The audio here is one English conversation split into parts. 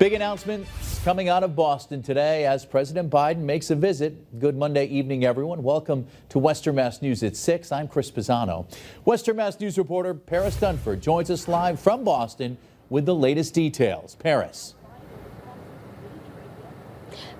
Big announcement coming out of Boston today as President Biden makes a visit. Good Monday evening, everyone. Welcome to Western Mass News at 6. I'm Chris Pisano. Western Mass News reporter Paris Dunford joins us live from Boston with the latest details. Paris.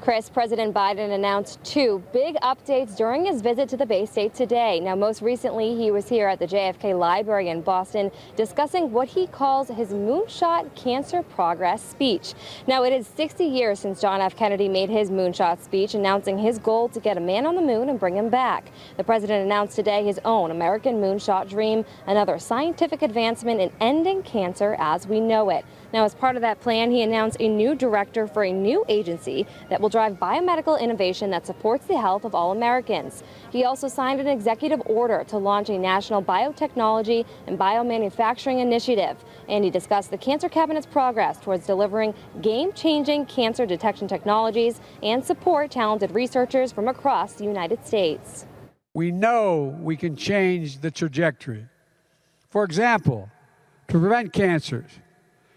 Chris, President Biden announced two big updates during his visit to the Bay State today. Now, most recently, he was here at the JFK Library in Boston discussing what he calls his moonshot cancer progress speech. Now, it is 60 years since John F. Kennedy made his moonshot speech announcing his goal to get a man on the moon and bring him back. The president announced today his own American moonshot dream, another scientific advancement in ending cancer as we know it. Now, as part of that plan, he announced a new director for a new agency that will drive biomedical innovation that supports the health of all Americans. He also signed an executive order to launch a national biotechnology and biomanufacturing initiative. And he discussed the Cancer Cabinet's progress towards delivering game-changing cancer detection technologies and support talented researchers from across the United States. We know we can change the trajectory. For example, to prevent cancers,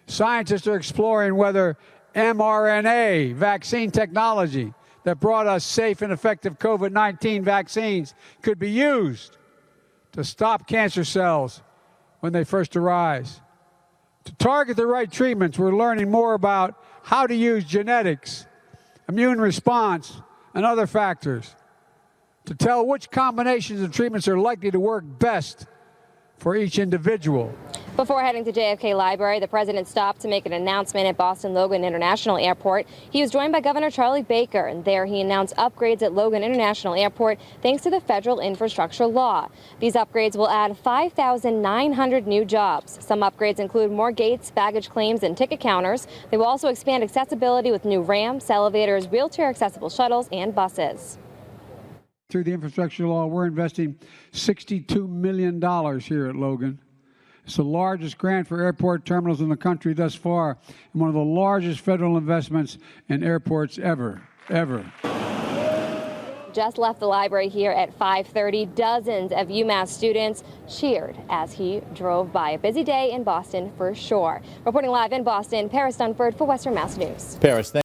scientists are exploring whether mRNA vaccine technology that brought us safe and effective COVID-19 vaccines could be used to stop cancer cells when they first arise. To target the right treatments, we're learning more about how to use genetics, immune response, and other factors to tell which combinations of treatments are likely to work best for each individual. Before heading to JFK Library, the president stopped to make an announcement at Boston Logan International Airport. He was joined by Governor Charlie Baker, and there he announced upgrades at Logan International Airport thanks to the federal infrastructure law. These upgrades will add 5,900 new jobs. Some upgrades include more gates, baggage claims, and ticket counters. They will also expand accessibility with new ramps, elevators, wheelchair-accessible shuttles, and buses. Through the infrastructure law, we're investing $62 million here at Logan. It's the largest grant for airport terminals in the country thus far, and one of the largest federal investments in airports ever. Just left the library here at 5:30. Dozens of UMass students cheered as he drove by. A busy day in Boston for sure. Reporting live in Boston, Paris Dunford for Western Mass News. Paris,